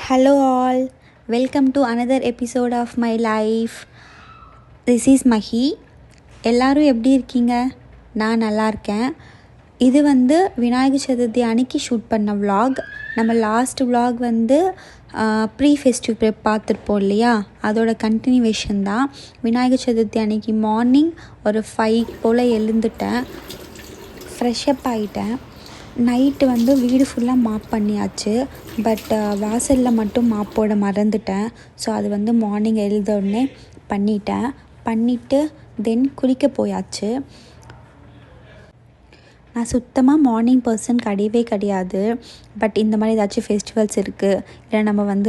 Hello, all. Welcome to another episode of my life. This is Mahi. எல்லாரும் எப்படி இருக்கீங்க? நான் நல்லா இருக்கேன். இது விநாயகர் சதுர்த்தி அன்னைக்கு ஷூட் பண்ண vlog. நம்ம last vlog pre festive prep பார்த்துருப்போம் இல்லையா, அதோட கண்டினியூவேஷன் தான். விநாயகர் சதுர்த்தி அன்னைக்கு மார்னிங் ஒரு 5 போல் எழுந்துட்டேன், ஃப்ரெஷ்அப் ஆகிட்டேன். நைட்டு வீடு ஃபுல்லாக மாப் பண்ணியாச்சு. பட் வாசலில் மட்டும் மாப்போட மறந்துட்டேன். ஸோ அது மார்னிங் எழுந்த உடனே பண்ணிவிட்டு தென் குளிக்க போயாச்சு. நான் சுத்தமாக மார்னிங் பர்சன் கிடையாது. பட் இந்த மாதிரி ஏதாச்சும் ஃபெஸ்டிவல்ஸ் இருக்குது, இல்லை நம்ம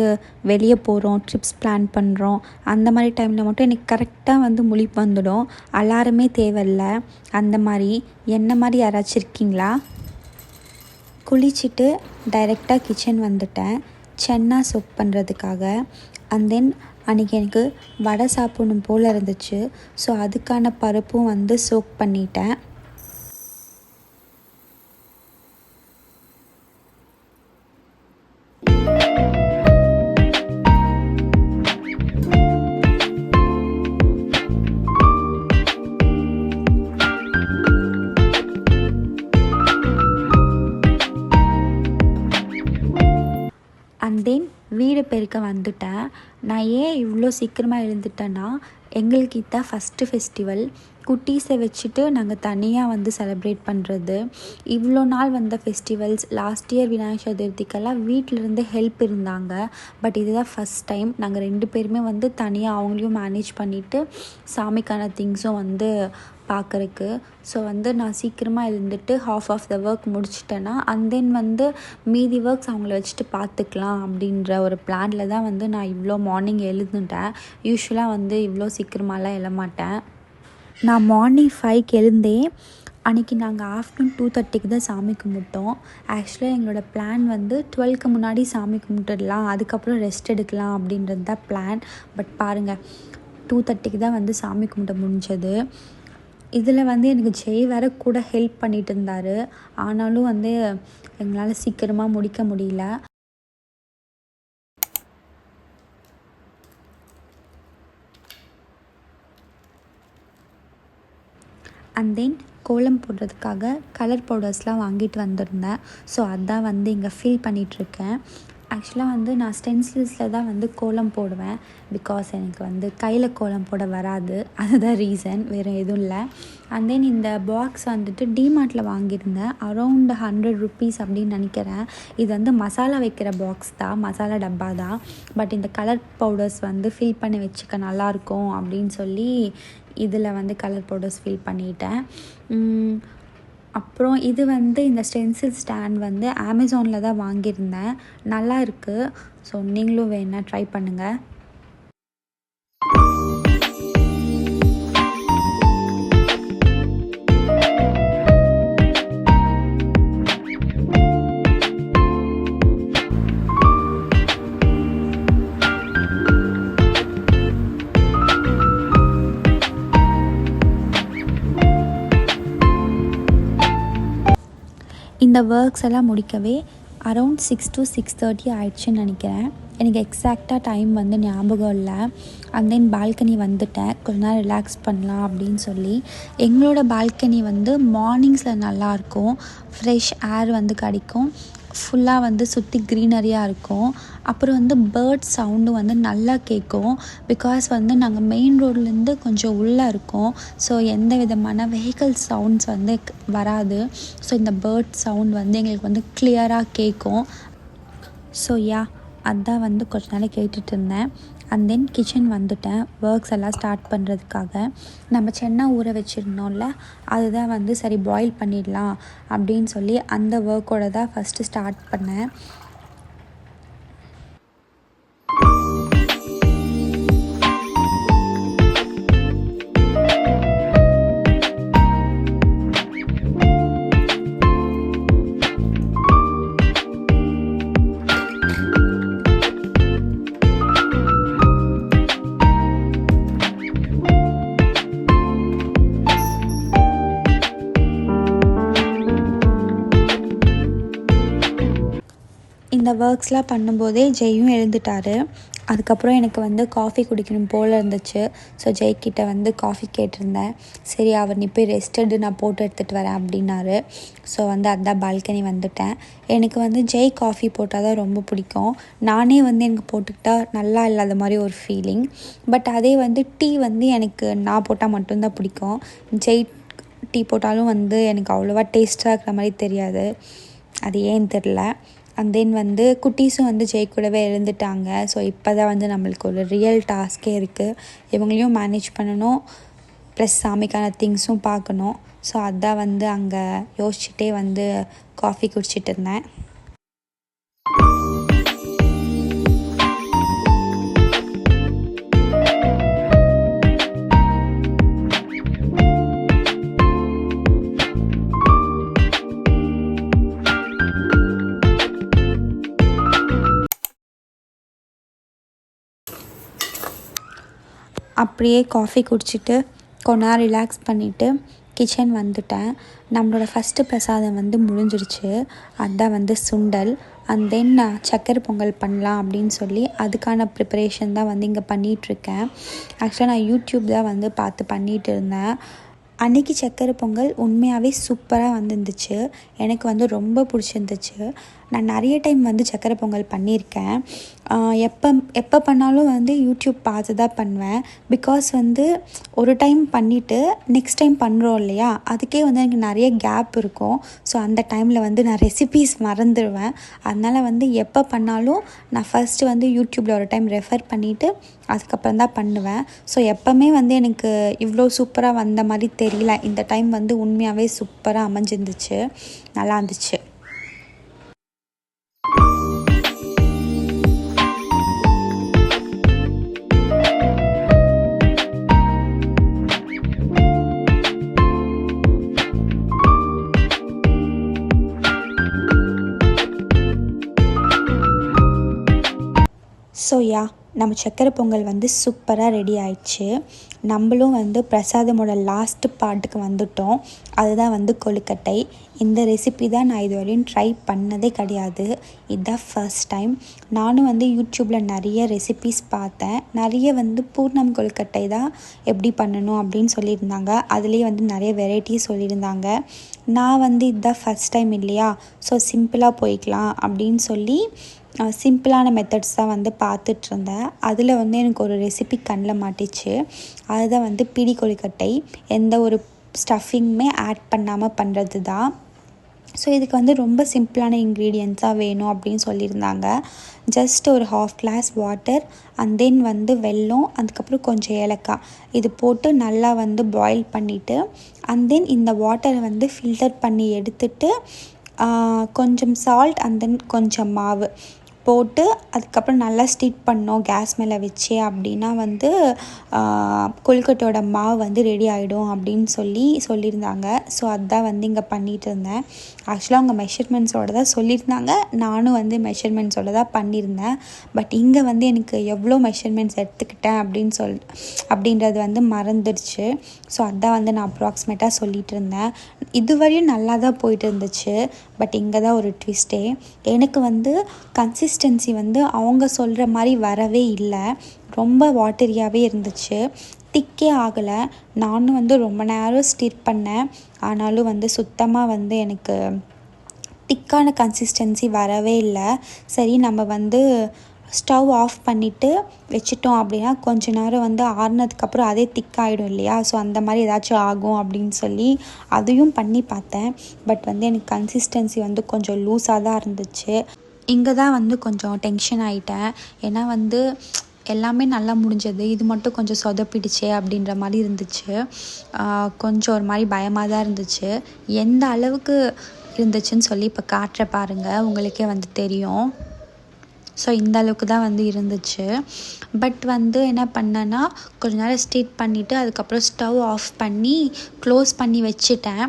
வெளியே போகிறோம், ட்ரிப்ஸ் பிளான் பண்ணுறோம், அந்த மாதிரி டைமில் மட்டும் எனக்கு கரெக்டாக முழிப்பு வந்துடும். அலாரமே தேவையில்ல. அந்த மாதிரி என்ன மாதிரி யாராச்சும் இருக்கீங்களா? குளிச்சுட்டு டைரெக்டாக கிச்சன் வந்துட்டேன் சென்னா சோக் பண்ணுறதுக்காக. அண்ட் தென் அன்றைக்கி எனக்கு வடை சாப்பிடணும் போல் இருந்துச்சு. ஸோ அதுக்கான பருப்பும் சோக் பண்ணிட்டேன். அண்ட் தென் வீடு பெருக்க வந்துட்டேன். நான் ஏன் இவ்வளோ சீக்கிரமாக எழுந்துட்டேன்னா, எங்களுக்கு இதான் ஃபஸ்ட்டு ஃபெஸ்டிவல். குட்டீஸை வச்சுட்டு நாங்கள் தனியாக செலிப்ரேட் பண்ணுறது. இவ்வளோ நாள் ஃபெஸ்டிவல்ஸ் லாஸ்ட் இயர் விநாயகர் சதுர்த்திக்கெல்லாம் வீட்டிலேருந்து ஹெல்ப் இருந்தாங்க. பட் இதுதான் ஃபஸ்ட் டைம் நாங்கள் 2 பேருமே தனியாக அவங்களையும் மேனேஜ் பண்ணிவிட்டு சாமிக்கான திங்ஸும் பார்க்குறக்கு. ஸோ நான் சீக்கிரமாக எழுந்துட்டு ஹாஃப் ஆஃப் த ஒர்க் முடிச்சிட்டேன்னா அண்ட் தென் மீதி ஒர்க்ஸ் அவங்கள வச்சுட்டு பார்த்துக்கலாம் அப்படின்ற ஒரு பிளானில் தான் நான் இவ்வளோ மார்னிங் எழுந்துட்டேன். யூஸ்வலாக இவ்வளோ சீக்கிரமாலாம் எழமாட்டேன். நான் மார்னிங் 5க்கு எழுந்தேன். அன்றைக்கி நாங்கள் ஆஃப்டர்நூன் 2:30க்கு தான் சாமி கும்பிட்டோம். ஆக்சுவலாக எங்களோட பிளான் 12க்கு முன்னாடி சாமி கும்பிட்டுடலாம், அதுக்கப்புறம் ரெஸ்ட் எடுக்கலாம் அப்படின்றது தான் பிளான். பட் பாருங்கள், 2:30க்கு தான் சாமி கும்பிட்ட முடிஞ்சது. இதில் எனக்கு ஜெய் வேறு கூட ஹெல்ப் பண்ணிகிட்டு இருந்தார். ஆனாலும் எங்களால் சீக்கிரமாக முடிக்க முடியல. அண்ட் தென் கோலம் போடுறதுக்காக கலர் பவுடர்ஸ்லாம் வாங்கிட்டு வந்திருந்தேன். ஸோ அதான் இங்கே ஃபில் பண்ணிகிட்ருக்கேன். ஆக்சுவலாக நான் ஸ்டென்சில்ஸில் தான் கோலம் போடுவேன். பிகாஸ் எனக்கு கையில் கோலம் போட வராது. அதுதான் ரீசன், வேறு எதுவும் இல்லை. அண்ட் தென் இந்த பாக்ஸ் டிமார்ட்டில் வாங்கியிருந்தேன். அரௌண்ட் 100 ருபீஸ் அப்படின்னு நினைக்கிறேன். இது மசாலா வைக்கிற பாக்ஸ் தான், மசாலா டப்பா தான். பட் இந்த கலர் பவுடர்ஸ் ஃபில் பண்ணி வச்சுக்க நல்லாயிருக்கும் அப்படின்னு சொல்லி இதில் கலர் பவுடர்ஸ் ஃபில் பண்ணிட்டேன். அப்புறம் இது இந்த ஸ்டென்சில் ஸ்டாண்ட் அமேசானில் தான் வாங்கியிருந்தேன். நல்லா இருக்குது. ஸோ நீங்களும் வேணால் ட்ரை பண்ணுங்கள். இந்த ஒர்க்ஸ் எல்லாம் முடிக்கவே அரௌண்ட் 6 to 6:30 ஆயிடுச்சுன்னு நினைக்கிறேன். எனக்கு எக்ஸாக்டாக டைம் ஞாபகம் இல்லை. அண்ட் தென் பால்கனி வந்துட்டேன், கொஞ்ச நேரம் ரிலாக்ஸ் பண்ணலாம் அப்படின்னு சொல்லி. எங்களோட பால்கனி மார்னிங்ஸில் நல்லாயிருக்கும், ஃப்ரெஷ் ஏர் கிடைக்கும், ஃபுல்லாக சுற்றி க்ரீனரியாக இருக்கும். அப்புறம் பேர்ட் சவுண்டு நல்லா கேட்கும். பிகாஸ் நாங்கள் மெயின் ரோட்லேருந்து கொஞ்சம் உள்ளே இருக்கோம். ஸோ எந்த விதமான வெஹிக்கிள் சவுண்ட்ஸ் வராது. ஸோ இந்த பேர்ட் சவுண்ட் எங்களுக்கு கிளியராக கேட்கும். ஸோ அதான் கொஞ்ச நாள் கேட்டுட்டு இருந்தேன். அண்ட் தென் கிச்சன் வந்துட்டேன் ஒர்க்ஸ் எல்லாம் ஸ்டார்ட் பண்ணுறதுக்காக. நம்ம சென்னா ஊற வச்சுருந்தோம்ல, அதுதான் சரி பாயில் பண்ணிடலாம் அப்படின்னு சொல்லி அந்த ஒர்க்கோட தான் ஃபஸ்ட்டு ஸ்டார்ட் பண்ணேன். இந்த ஒர்க்ஸ்லாம் பண்ணும்போதே ஜெயும் எழுந்துட்டார். அதுக்கப்புறம் எனக்கு வந்து காஃபி குடிக்கணும் போல் இருந்துச்சு. ஸோ ஜெய்கிட்ட வந்து காஃபி கேட்டிருந்தேன். சரி அவர் நீ போய் ரெஸ்ட் எடு, நான் போட்டு எடுத்துகிட்டு வரேன் அப்படின்னாரு. ஸோ வந்து அதான் பால்கனி வந்துட்டேன். எனக்கு வந்து ஜெய் காஃபி போட்டால் தான் ரொம்ப பிடிக்கும். நானே வந்து எனக்கு போட்டுக்கிட்டா நல்லா இல்லாத மாதிரி ஒரு ஃபீலிங். பட் அதே வந்து டீ வந்து எனக்கு நான் போட்டால் மட்டும்தான் பிடிக்கும். ஜெய் டீ போட்டாலும் வந்து எனக்கு அவ்வளோவா டேஸ்ட்டாக இருக்கிற மாதிரி தெரியாது. அது ஏன்னு தெரில. அண்ட் தென் வந்து குட்டீஸும் வந்து ஜெய் கூடவே எழுந்துட்டாங்க. ஸோ இப்போ தான் வந்து நம்மளுக்கு ஒரு ரியல் டாஸ்கே இருக்குது. இவங்களையும் மேனேஜ் பண்ணணும், ப்ளஸ் சாமிக்கான திங்ஸும் பார்க்கணும். ஸோ அதான் வந்து அங்கே யோசிச்சுட்டே வந்து காஃபி குடிச்சிட்டு இருந்தேன். அப்படியே காஃபி குடிச்சிட்டு கொஞ்ச நேரம் ரிலாக்ஸ் பண்ணிவிட்டு கிச்சன் வந்துட்டேன். நம்மளோட ஃபஸ்ட்டு பிரசாதம் வந்து முடிஞ்சிருச்சு. அதுதான் வந்து சுண்டல். அண்ட் தென் சக்கரை பொங்கல் பண்ணலாம் அப்படின்னு சொல்லி அதுக்கான ப்ரிப்பரேஷன் தான் வந்து இங்கே பண்ணிகிட்ருக்கேன். ஆக்சுவலாக நான் யூடியூப் தான் வந்து பார்த்து பண்ணிகிட்டு இருந்தேன். அன்றைக்கி சக்கரை பொங்கல் உண்மையாகவே சூப்பராக வந்துருந்துச்சு. எனக்கு வந்து ரொம்ப பிடிச்சிருந்துச்சு. நான் நிறைய டைம் வந்து சக்கரை பொங்கல் பண்ணியிருக்கேன். எப்போ பண்ணாலும் வந்து யூடியூப் பார்த்து தான் பண்ணுவேன். பிகாஸ் வந்து ஒரு டைம் பண்ணிவிட்டு நெக்ஸ்ட் டைம் பண்ணுறோம் இல்லையா, அதுக்கே வந்து எனக்கு நிறைய கேப் இருக்கும். ஸோ அந்த டைமில் வந்து நான் ரெசிபீஸ் மறந்துடுவேன். அதனால் வந்து எப்போ பண்ணாலும் நான் ஃபஸ்ட்டு வந்து யூடியூப்பில் ஒரு டைம் ரெஃபர் பண்ணிவிட்டு அதுக்கப்புறம் தான் பண்ணுவேன். ஸோ எப்போவுமே வந்து எனக்கு இவ்வளோ சூப்பராக வந்த மாதிரி தெரியல. இந்த டைம் வந்து உண்மையாகவே சூப்பராக அமைஞ்சிருந்துச்சு, நல்லா இருந்துச்சு. ஸோ நம்ம சக்கரை பொங்கல் வந்து சூப்பராக ரெடி ஆயிடுச்சு. நம்மளும் வந்து பிரசாதமோட லாஸ்ட்டு பார்ட்டுக்கு வந்துட்டோம். அதுதான் வந்து கொழுக்கட்டை. இந்த ரெசிபி தான் நான் இதுவரையும் ட்ரை பண்ணதே கிடையாது. இதுதான் ஃபர்ஸ்ட் டைம். நானும் வந்து யூடியூப்பில் நிறைய ரெசிபீஸ் பார்த்தேன். நிறைய வந்து பூர்ணம் கொழுக்கட்டை தான் எப்படி பண்ணணும் அப்படின்னு சொல்லியிருந்தாங்க. அதுலேயே வந்து நிறைய வெரைட்டிஸ் சொல்லியிருந்தாங்க. நான் வந்து இதுதான் ஃபர்ஸ்ட் டைம் இல்லையா, ஸோ சிம்பிளாக போய்க்கலாம் அப்படின்னு சொல்லி சிம்பிளான மெத்தட்ஸ் தான் வந்து பார்த்துட்ருந்தேன். அதில் வந்து எனக்கு ஒரு ரெசிபி கண்ணில் மாட்டிச்சு. அதுதான் வந்து பிடி கொழுக்கட்டை. எந்த ஒரு ஸ்டஃபிங்குமே ஆட் பண்ணாமல் பண்ணுறது தான். ஸோ இதுக்கு வந்து ரொம்ப சிம்பிளான இன்க்ரீடியன்ட்ஸாக வேணும் அப்படின்னு சொல்லியிருந்தாங்க. ஜஸ்ட் ஒரு 1/2 கிளாஸ் வாட்டர் அண்ட் தென் வந்து வெல்லம், அதுக்கப்புறம் கொஞ்சம் ஏலக்காய் இது போட்டு நல்லா வந்து பாயில் பண்ணிவிட்டு அண்ட் தென் இந்த வாட்டரை வந்து ஃபில்டர் பண்ணி எடுத்துட்டு கொஞ்சம் சால்ட் அண்ட் தென் கொஞ்சம் மாவு போட்டு அதுக்கப்புறம் நல்லா ஸ்டிட் பண்ணோம் கேஸ் மேலே வச்சு. அப்படின்னா வந்து கொழுக்கட்டையோட மாவு வந்து ரெடி ஆகிடும் அப்படின்னு சொல்லியிருந்தாங்க. ஸோ அதுதான் வந்து இங்கே பண்ணிகிட்டு இருந்தேன். ஆக்சுவலாக அவங்க மெஷர்மெண்ட்ஸோடு தான் சொல்லியிருந்தாங்க, நானும் வந்து மெஷர்மெண்ட்ஸோடு தான் பண்ணியிருந்தேன். பட் இங்கே வந்து எனக்கு எவ்வளோ மெஷர்மெண்ட்ஸ் எடுத்துக்கிட்டேன் அப்படின்றது வந்து மறந்துடுச்சு. ஸோ அதுதான் வந்து நான் அப்ராக்சிமேட்டாக சொல்லிகிட்டு இருந்தேன். இதுவரையும் நல்லா தான் போயிட்டு இருந்துச்சு. பட் இங்கே தான் ஒரு ட்விஸ்ட்டே. எனக்கு வந்து கன்சிஸ்டன்சி வந்து அவங்க சொல்கிற மாதிரி வரவே இல்லை. ரொம்ப வாட்டரியாகவே இருந்துச்சு, திக்கே ஆகலை. நானும் வந்து ரொம்ப நேரம் ஸ்டிர் பண்ணேன். ஆனாலும் வந்து சுத்தமாக வந்து எனக்கு திக்கான கன்சிஸ்டன்சி வரவே இல்லை. சரி நம்ம வந்து ஸ்டவ் ஆஃப் பண்ணிவிட்டு வச்சிட்டோம் அப்படின்னா கொஞ்ச நேரம் வந்து ஆறுனதுக்கப்புறம் அதே திக்காகிடும் இல்லையா, ஸோ அந்த மாதிரி ஏதாச்சும் ஆகும் அப்படின்னு சொல்லி அதையும் பண்ணி பார்த்தேன். பட் வந்து எனக்கு கன்சிஸ்டன்சி வந்து கொஞ்சம் லூஸாக தான் இருந்துச்சு. இங்கே தான் வந்து கொஞ்சம் டென்ஷன் ஆகிட்டேன். ஏன்னா வந்து எல்லாமே நல்லா முடிஞ்சது, இது மட்டும் கொஞ்சம் சொதப்பிடுச்சே அப்படின்ற மாதிரி இருந்துச்சு. கொஞ்சம் ஒரு மாதிரி பயமாக தான் இருந்துச்சு. எந்த அளவுக்கு இருந்துச்சுன்னு சொல்லி இப்போ காட்டுற பாருங்கள், உங்களுக்கே வந்து தெரியும். ஸோ இந்த அளவுக்கு தான் வந்து இருந்துச்சு. பட் வந்து என்ன பண்ணேன்னா கொஞ்ச நேரம் ஸ்டீட் பண்ணிவிட்டு அதுக்கப்புறம் ஸ்டவ் ஆஃப் பண்ணி க்ளோஸ் பண்ணி வச்சுட்டேன்.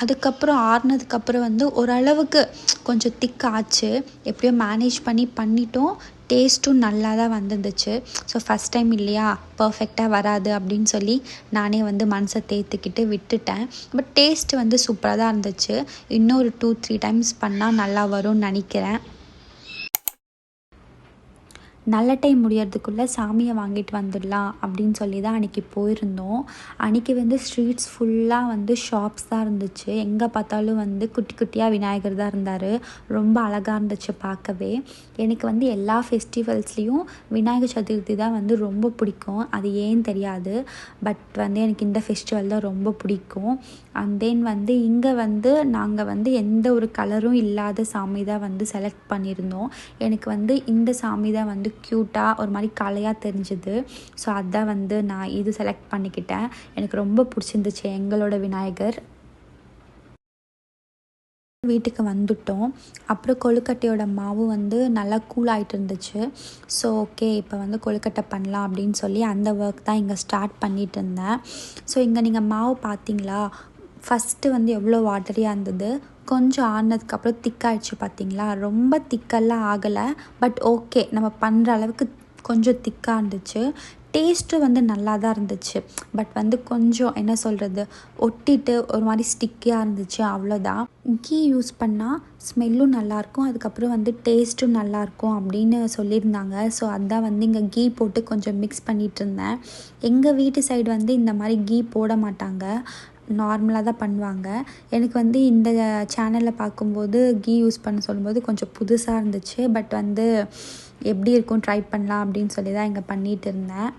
அதுக்கப்புறம் ஆறுனதுக்கப்புறம் வந்து ஓரளவுக்கு கொஞ்சம் திக் ஆச்சு. எப்படியோ மேனேஜ் பண்ணிட்டோம். டேஸ்ட்டும் நல்லா தான் வந்துருந்துச்சு. ஸோ ஃபஸ்ட் டைம் இல்லையா, பர்ஃபெக்டாக வராது அப்படின்னு சொல்லி நானே வந்து மனசை தேர்த்துக்கிட்டு விட்டுட்டேன். பட் டேஸ்ட் வந்து சூப்பராக தான் இருந்துச்சு. இன்னும் ஒரு 2-3 டைம்ஸ் பண்ணால் நல்லா வரும்னு நினைக்கிறேன். நல்ல டைம் முடியறதுக்குள்ளே சாமியை வாங்கிட்டு வந்துடலாம் அப்படின்னு சொல்லி தான் அன்றைக்கி போயிருந்தோம். அன்றைக்கி வந்து ஸ்ட்ரீட்ஸ் ஃபுல்லாக வந்து ஷாப்ஸ் தான் இருந்துச்சு. எங்கே பார்த்தாலும் வந்து குட்டி குட்டியாக விநாயகர் தான் இருந்தார். ரொம்ப அழகாக இருந்துச்சு பார்க்கவே. எனக்கு வந்து எல்லா ஃபெஸ்டிவல்ஸ்லேயும் விநாயகர் சதுர்த்தி தான் வந்து ரொம்ப பிடிக்கும். அது ஏன்னு தெரியாது, பட் வந்து எனக்கு இந்த ஃபெஸ்டிவல் தான் ரொம்ப பிடிக்கும். அண்ட் தென் வந்து இங்கே வந்து நாங்கள் வந்து எந்த ஒரு கலரும் இல்லாத சாமி தான் வந்து செலக்ட் பண்ணியிருந்தோம். எனக்கு வந்து இந்த சாமி தான் வந்து க்யூட்டாக ஒரு மாதிரி கலையாக தெரிஞ்சுது. ஸோ அதான் வந்து நான் இது செலக்ட் பண்ணிக்கிட்டேன். எனக்கு ரொம்ப பிடிச்சிருந்துச்சு எங்களோட விநாயகர். வீட்டுக்கு வந்துட்டோம். அப்புறம் கொழுக்கட்டையோட மாவு வந்து நல்லா கூல் ஆகிட்டு இருந்துச்சு. ஸோ ஓகே, இப்போ வந்து கொழுக்கட்டை பண்ணலாம் அப்படின்னு சொல்லி அந்த ஒர்க் தான் இங்கே ஸ்டார்ட் பண்ணிகிட்டு இருந்தேன். ஸோ இங்கே நீங்கள் மாவு பார்த்தீங்களா, ஃபஸ்ட்டு வந்து எவ்வளோ வாட்டரியாக இருந்தது, கொஞ்சம் ஆனதுக்கப்புறம் திக்காகிடுச்சு பார்த்தீங்களா. ரொம்ப திக்கெல்லாம் ஆகலை, பட் ஓகே, நம்ம பண்ணுற அளவுக்கு கொஞ்சம் திக்காக இருந்துச்சு. டேஸ்ட்டு வந்து நல்லா தான் இருந்துச்சு, பட் வந்து கொஞ்சம் என்ன சொல்கிறது, ஒட்டிட்டு ஒரு மாதிரி ஸ்டிக்கியாக இருந்துச்சு, அவ்வளோதான். கீ யூஸ் பண்ணால் ஸ்மெல்லும் நல்லாயிருக்கும், அதுக்கப்புறம் வந்து டேஸ்ட்டும் நல்லாயிருக்கும் அப்படின்னு சொல்லியிருந்தாங்க. ஸோ அதான் வந்து இங்கே கீ போட்டு கொஞ்சம் மிக்ஸ் பண்ணிகிட்டு இருந்தேன். எங்கள் வீட்டு சைடு வந்து இந்த மாதிரி கீ போட மாட்டாங்க, நார்மலாக தான் பண்ணுவாங்க. எனக்கு வந்து இந்த சேனலில் பார்க்கும்போது கீ யூஸ் பண்ண சொல்லும்போது கொஞ்சம் புதுசாக இருந்துச்சு, பட் வந்து எப்படி இருக்கும் ட்ரை பண்ணலாம் அப்படின்னு சொல்லி தான் இங்கே பண்ணிகிட்டு இருந்தேன்.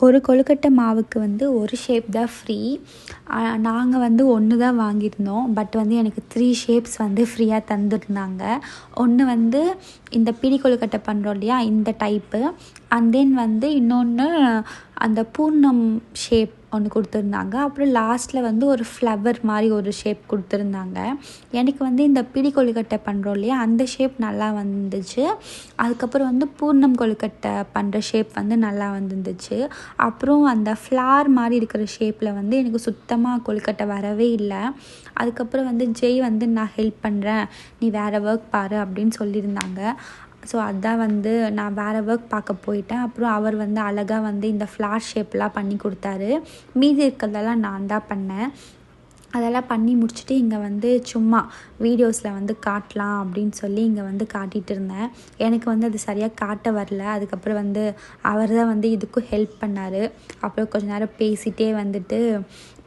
ஒரு கொழுக்கட்டை மாவுக்கு வந்து ஒரு ஷேப் தான் ஃப்ரீ. நாங்கள் வந்து ஒன்று தான் வாங்கியிருந்தோம், பட் வந்து எனக்கு 3 ஷேப்ஸ் வந்து ஃப்ரீயாக தந்துருந்தாங்க. ஒன்று வந்து இந்த பிடி கொழுக்கட்டை பண்ணுறோம் இல்லையா, இந்த டைப்பு. அண்ட் தென் வந்து இன்னொன்று அந்த பூர்ணம் ஷேப் ஒன்று கொடுத்துருந்தாங்க. அப்புறம் லாஸ்ட்டில் வந்து ஒரு ஃப்ளவர் மாதிரி ஒரு ஷேப் கொடுத்துருந்தாங்க. எனக்கு வந்து இந்த பிடி கொழுக்கட்டை பண்ணுறோம் இல்லையா, அந்த ஷேப் நல்லா வந்துச்சு. அதுக்கப்புறம் வந்து பூர்ணம் கொழுக்கட்டை பண்ணுற ஷேப் வந்து நல்லா வந்துருந்துச்சு. அப்புறம் அந்த ஃப்ளார் மாதிரி இருக்கிற ஷேப்பில் வந்து எனக்கு சுத்தமாக கொழுக்கட்டை வரவே இல்லை. அதுக்கப்புறம் வந்து ஜெய் வந்து நான் ஹெல்ப் பண்ணுறேன், நீ வேறு ஒர்க் பாரு அப்படின்னு சொல்லியிருந்தாங்க. ஸோ அதான் வந்து நான் வேறு ஒர்க் பார்க்க போயிட்டேன். அப்புறம் அவர் வந்து அழகாக வந்து இந்த ஃப்ளார் ஷேப்லாம் பண்ணி கொடுத்தாரு. மீதி இருக்கிறதெல்லாம் நான் தான் பண்ணேன். அதெல்லாம் பண்ணி முடிச்சுட்டு இங்கே வந்து சும்மா வீடியோஸில் வந்து காட்டலாம் அப்படின்னு சொல்லி இங்கே வந்து காட்டிகிட்டு இருந்தேன். எனக்கு வந்து அது சரியாக காட்ட வரல. அதுக்கப்புறம் வந்து அவர் தான் வந்து இதுக்கும் ஹெல்ப் பண்ணார். அப்புறம் கொஞ்ச நேரம் பேசிகிட்டே வந்துட்டு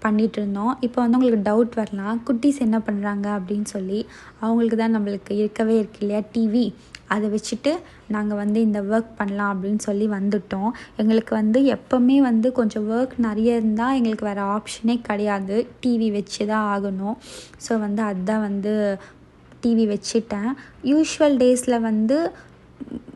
பண்ணிகிட்டு இருந்தோம். இப்போ வந்து உங்களுக்கு டவுட் வரலாம், குட்டீஸ் என்ன பண்ணுறாங்க அப்படின்னு சொல்லி. அவங்களுக்கு தான் நம்மளுக்கு இருக்கவே இருக்கு இல்லையா டிவி, அதை வச்சுட்டு நாங்கள் வந்து இந்த ஒர்க் பண்ணலாம் அப்படின்னு சொல்லி வந்துட்டோம். எங்களுக்கு வந்து எப்போவுமே வந்து கொஞ்சம் ஒர்க் நிறைய இருந்தால் எங்களுக்கு வேறு ஆப்ஷனே கிடையாது, டிவி வச்சு தான் ஆகணும். ஸோ வந்து அதுதான் வந்து டிவி வச்சுட்டேன். யூஷுவல் டேஸில் வந்து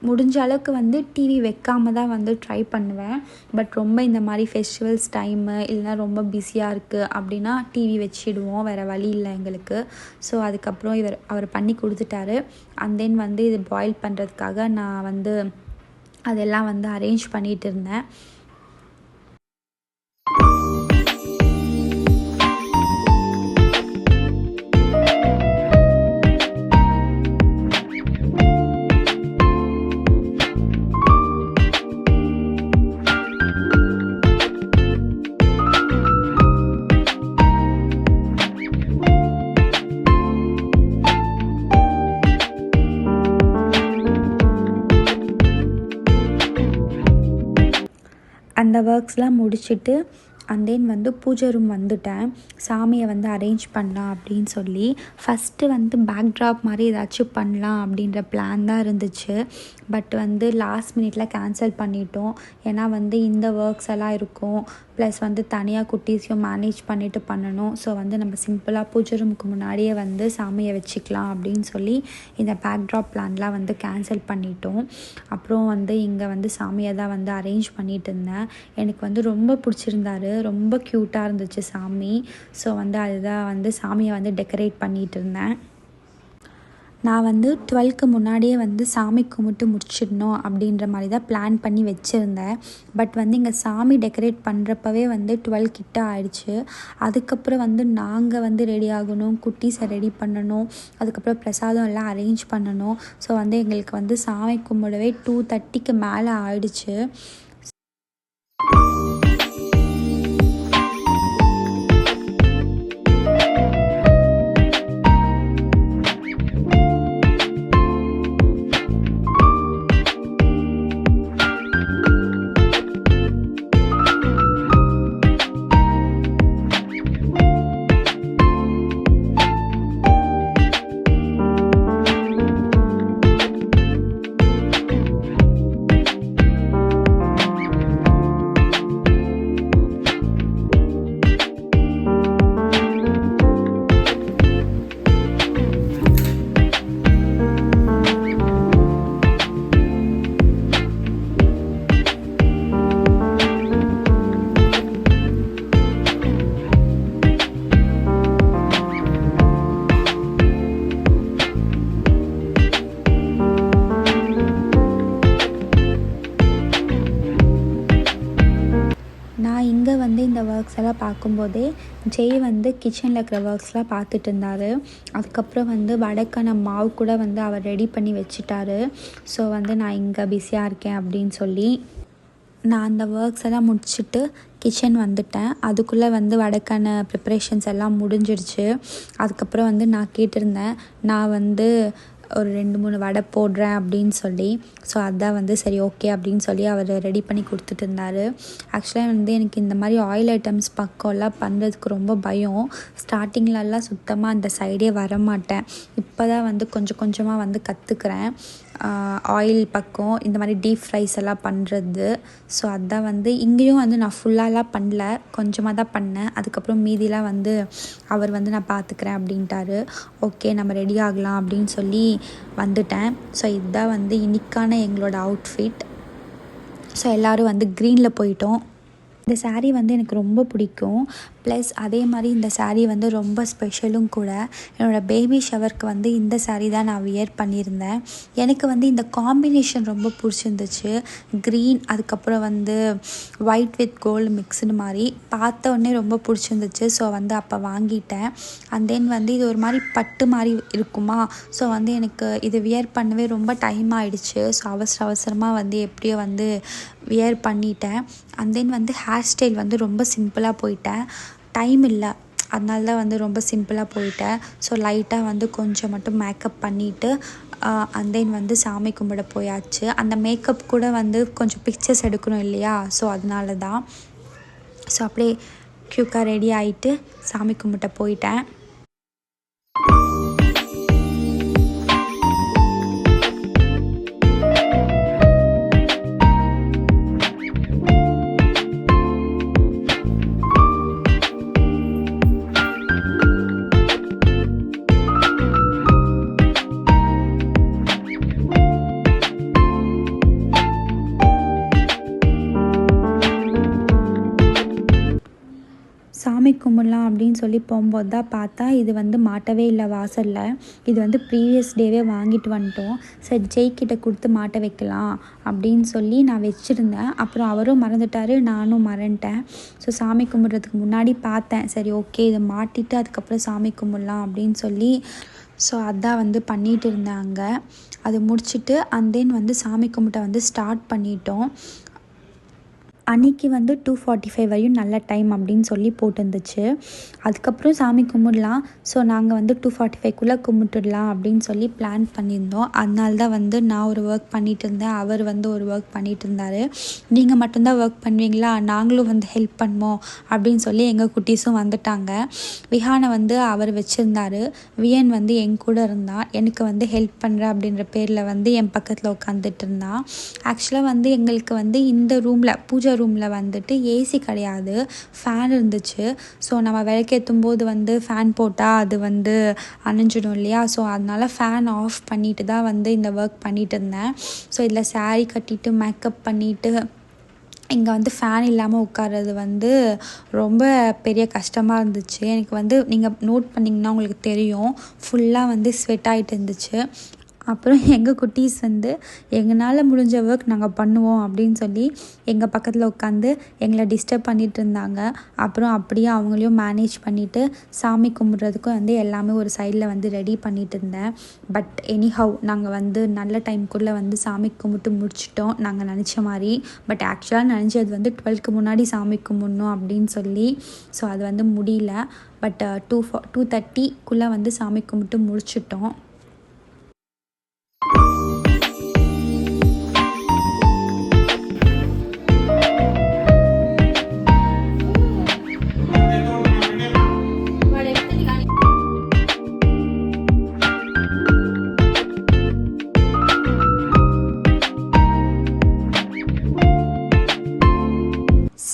முடிஞ்ச அளவுக்கு வந்து டிவி வைக்காம தான் வந்து ட்ரை பண்ணுவேன். பட் ரொம்ப இந்த மாதிரி ஃபெஸ்டிவல்ஸ் டைமு இல்லைனா ரொம்ப பிஸியாக இருக்குது அப்படின்னா டிவி வச்சிடுவோம், வேறு வழி இல்லை எங்களுக்கு. ஸோ அதுக்கப்புறம் அவர் பண்ணி கொடுத்துட்டாரு. அண்ட் தென் வந்து இது பாயில் பண்ணுறதுக்காக நான் வந்து அதெல்லாம் வந்து அரேஞ்ச் பண்ணிகிட்டு இருந்தேன். அந்த ஒர்க்ஸ்லாம் முடிச்சுட்டு அண்ட் தென் வந்து பூஜை ரூம் வந்துட்டேன். சாமியை வந்து அரேஞ்ச் பண்ணலாம் அப்படின்னு சொல்லி ஃபஸ்ட்டு வந்து பேக்ட்ராப் மாதிரி ஏதாச்சும் பண்ணலாம் அப்படின்ற பிளான் தான் இருந்துச்சு. பட் வந்து லாஸ்ட் மினிட்டில் கேன்சல் பண்ணிட்டோம். ஏன்னா வந்து இந்த ஒர்க்ஸ் எல்லாம் இருக்கும், ப்ளஸ் வந்து தனியாக குட்டீஸையும் மேனேஜ் பண்ணிவிட்டு பண்ணணும். ஸோ வந்து நம்ம சிம்பிளாக பூஜை ரூமுக்கு முன்னாடியே வந்து சாமியை வச்சுக்கலாம் அப்படின்னு சொல்லி இந்த பேக்ட்ராப் பிளான்லாம் வந்து கேன்சல் பண்ணிட்டோம். அப்புறம் வந்து இங்கே வந்து சாமியை தான் வந்து அரேஞ்ச் பண்ணிகிட்டு இருந்தேன். எனக்கு வந்து ரொம்ப பிடிச்சிருந்தாரு, ரொம்ப க்யூட்டாக இருந்துச்சு சாமி. ஸோ வந்து அதுதான் வந்து சாமியை வந்து டெக்கரேட் பண்ணிகிட்டு இருந்தேன். நான் வந்து 12க்கு முன்னாடியே வந்து சாமி கும்பிட்டு முடிச்சிடணும் அப்படின்ற மாதிரி தான் பிளான் பண்ணி வச்சுருந்தேன். பட் வந்து இங்கே சாமி டெக்கரேட் பண்ணுறப்பவே வந்து 12 கிட்ட ஆயிடுச்சு. அதுக்கப்புறம் வந்து நாங்கள் வந்து ரெடி ஆகணும், குட்டீஸை ரெடி பண்ணணும், அதுக்கப்புறம் பிரசாதம் எல்லாம் அரேஞ்ச் பண்ணணும். ஸோ வந்து எங்களுக்கு வந்து சாமி கும்பிடவே 2:30க்கு மேலே ஆயிடுச்சு. நான் இங்கே வந்து இந்த ஒர்க்ஸ் எல்லாம் பார்க்கும்போதே ஜெய் வந்து கிச்சனில் இருக்கிற ஒர்க்ஸ்லாம் பார்த்துட்டு இருந்தார். அதுக்கப்புறம் வந்து வடைக்கான மாவு கூட வந்து அவர் ரெடி பண்ணி வச்சுட்டாரு. ஸோ வந்து நான் இங்கே பிஸியாக இருக்கேன் அப்படின்னு சொல்லி நான் அந்த ஒர்க்ஸ் எல்லாம் முடிச்சுட்டு கிச்சன் வந்துட்டேன். அதுக்குள்ளே வந்து வடைக்கான ப்ரிப்ரேஷன்ஸ் எல்லாம் முடிஞ்சிடுச்சு. அதுக்கப்புறம் வந்து நான் கேட்டிருந்தேன், நான் வந்து ஒரு 2-3 வடை போடுறேன் அப்படின்னு சொல்லி. ஸோ அதான் வந்து சரி ஓகே அப்படின்னு சொல்லி அவர் ரெடி பண்ணி கொடுத்துட்டு இருந்தார். ஆக்சுவலாக வந்து எனக்கு இந்த மாதிரி ஆயில் ஐட்டம்ஸ் பக்கம்லாம் பண்ணுறதுக்கு ரொம்ப பயம். ஸ்டார்டிங்லலாம் சுத்தமாக அந்த சைடே வரமாட்டேன். இப்போ தான் வந்து கொஞ்சம் கொஞ்சமாக வந்து கற்றுக்கிறேன் ஆயில் பக்கம் இந்த மாதிரி டீப் ஃப்ரைஸ் எல்லாம் பண்ணுறது. ஸோ அதான் வந்து இங்கேயும் வந்து நான் ஃபுல்லாலாம் பண்ணல, கொஞ்சமாக தான் பண்ணேன். அதுக்கப்புறம் மீதிலாம் வந்து அவர் வந்து நான் பார்த்துக்கிறேன் அப்படின்ட்டாரு. ஓகே நம்ம ரெடி ஆகலாம் அப்படின்னு சொல்லி வந்துட்டேன். ஸோ இதுதான் வந்து இன்றைக்கான எங்களோட அவுட்ஃபிட். ஸோ எல்லோரும் வந்து க்ரீனில் போயிட்டோம். இந்த சாரீ வந்து எனக்கு ரொம்ப பிடிக்கும். ப்ளஸ் அதே மாதிரி இந்த சாரீ வந்து ரொம்ப ஸ்பெஷலும் கூட. என்னோடய பேபி ஷவருக்கு வந்து இந்த சாரீ தான் நான் வியர் பண்ணியிருந்தேன். எனக்கு வந்து இந்த காம்பினேஷன் ரொம்ப பிடிச்சிருந்துச்சு. க்ரீன் அதுக்கப்புறம் வந்து ஒயிட் வித் கோல்டு மிக்ஸ்டு மாதிரி பார்த்த உடனே ரொம்ப பிடிச்சிருந்துச்சு. ஸோ வந்து அப்போ வாங்கிட்டேன். அண்ட் தென் வந்து இது ஒரு மாதிரி பட்டு மாதிரி இருக்குமா. ஸோ வந்து எனக்கு இது வியர் பண்ணவே ரொம்ப டைம் ஆகிடுச்சு. ஸோ அவசரமாக வந்து எப்படியோ வந்து வியர் பண்ணிட்டேன். அண்ட் தென் வந்து ஹேர் ஸ்டைல் வந்து ரொம்ப சிம்பிளாக போயிட்டேன். டைம் இல்லை, அதனால தான் வந்து ரொம்ப சிம்பிளாக போயிட்டேன். ஸோ லைட்டாக வந்து கொஞ்சம் மட்டும் மேக்கப் பண்ணிவிட்டு அண்ட் தென் வந்து சாமி கும்பிட போயாச்சு. அந்த மேக்கப் கூட வந்து கொஞ்சம் பிக்சர்ஸ் எடுக்கணும் இல்லையா, ஸோ அதனால தான். ஸோ அப்படியே க்யூக்காக ரெடி ஆகிட்டு சாமி கும்பிட்ட போயிட்டேன். சாமி கும்பிடலாம் அப்படின்னு சொல்லி போகும்போது தான் பார்த்தா இது வந்து மாட்டவே இல்லை வாசலில். இது வந்து ப்ரீவியஸ் டேவே வாங்கிட்டு வந்துட்டோம். சரி ஜெய்கிட்ட கொடுத்து மாட்ட வைக்கலாம் அப்படின்னு சொல்லி நான் வச்சுருந்தேன். அப்புறம் அவரும் மறந்துட்டார், நானும் மறந்துட்டேன். ஸோ சாமி கும்பிட்றதுக்கு முன்னாடி பார்த்தேன், சரி ஓகே இதை மாட்டிட்டு அதுக்கப்புறம் சாமி கும்பிடலாம் அப்படின்னு சொல்லி. ஸோ அதான் வந்து பண்ணிகிட்டு இருந்தாங்க. அது முடிச்சுட்டு அண்ட் தென் வந்து சாமி கும்பிட்ட வந்து ஸ்டார்ட் பண்ணிட்டோம். அன்றைக்கி வந்து 2:45 வரையும் நல்ல டைம் அப்படின்னு சொல்லி போட்டிருந்துச்சு. அதுக்கப்புறம் சாமி கும்பிடலாம். ஸோ நாங்கள் வந்து 2:45க்குள்ளே கும்பிட்டுடலாம் அப்படின்னு சொல்லி பிளான் பண்ணியிருந்தோம். அதனால தான் வந்து நான் ஒரு ஒர்க் பண்ணிகிட்டு இருந்தேன், அவர் வந்து ஒரு ஒர்க் பண்ணிகிட்டு இருந்தார். நீங்கள் மட்டும்தான் ஒர்க் பண்ணுவீங்களா, நாங்களும் வந்து ஹெல்ப் பண்ணுவோம் அப்படின்னு சொல்லி எங்கள் குட்டீஸும் வந்துட்டாங்க. விஹானை வந்து அவர் வச்சுருந்தார், வியன் வந்து என் கூட இருந்தான். எனக்கு வந்து ஹெல்ப் பண்ணுற அப்படின்ற பேரில் வந்து என் பக்கத்தில் உட்காந்துட்டு இருந்தான். ஆக்சுவலாக வந்து எங்களுக்கு வந்து இந்த ரூமில் பூஜை ரூமில் வந்துட்டு ஏசி கிடையாது, ஃபேன் இருந்துச்சு. ஸோ நம்ம விளக்கேற்றும் போது வந்து ஃபேன் போட்டால் அது வந்து அணைஞ்சிடும் இல்லையா. ஸோ அதனால் ஃபேன் ஆஃப் பண்ணிட்டு தான் வந்து இந்த ஒர்க் பண்ணிகிட்டு இருந்தேன். ஸோ இதில் சாரீ கட்டிட்டு மேக்கப் பண்ணிவிட்டு இங்கே வந்து ஃபேன் இல்லாமல் உட்கார்றது வந்து ரொம்ப பெரிய கஷ்டமாக இருந்துச்சு. எனக்கு வந்து நீங்கள் நோட் பண்ணிங்கன்னா உங்களுக்கு தெரியும், ஃபுல்லாக வந்து ஸ்வெட் ஆகிட்டு இருந்துச்சு. அப்புறம் எங்கள் குட்டீஸ் வந்து எங்களால் முடிஞ்ச ஒர்க் நாங்கள் பண்ணுவோம் அப்படின்னு சொல்லி எங்கள் பக்கத்தில் உட்காந்து எங்களை டிஸ்டர்ப் பண்ணிகிட்டு இருந்தாங்க. அப்புறம் அப்படியே அவங்களையும் மேனேஜ் பண்ணிவிட்டு சாமி கும்பிட்றதுக்கும் வந்து எல்லாமே ஒரு சைடில் வந்து ரெடி பண்ணிகிட்டு இருந்தேன். பட் எனிஹவ் நாங்கள் வந்து நல்ல டைம்குள்ளே வந்து சாமி கும்பிட்டு முடிச்சிட்டோம் நாங்கள் நினச்ச மாதிரி. பட் ஆக்சுவலாக நினச்சது வந்து 12க்கு முன்னாடி சாமி கும்பிடணும் அப்படின்னு சொல்லி. ஸோ அது வந்து முடியல. பட் 2:30க்குள்ளே வந்து சாமி கும்பிட்டு முடிச்சிட்டோம்.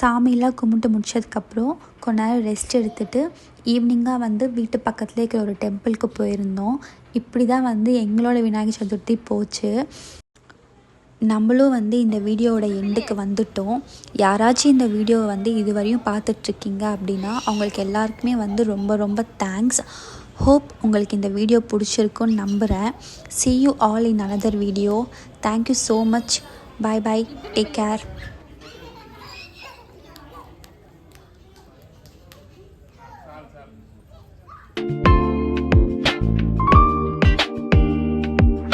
சாமியெல்லாம் கும்பிட்டு முடிச்சதுக்கப்புறம் கொஞ்ச நேரம் ரெஸ்ட் எடுத்துகிட்டு ஈவினிங்காக வந்து வீட்டு பக்கத்தில் இருக்கிற ஒரு டெம்பிளுக்கு போயிருந்தோம். இப்படி தான் வந்து எங்களோட விநாயகர் சதுர்த்தி போச்சு. நம்மளும் வந்து இந்த வீடியோவோட எண்டுக்கு வந்துட்டோம். யாராச்சும் இந்த வீடியோவை வந்து இதுவரையும் பார்த்துட்ருக்கீங்க அப்படின்னா அவங்களுக்கு எல்லாருக்குமே வந்து ரொம்ப ரொம்ப தேங்க்ஸ். ஹோப் உங்களுக்கு இந்த வீடியோ பிடிச்சிருக்குன்னு நம்புகிறேன். See you all in another video. Thank you so much. Bye bye. Take care.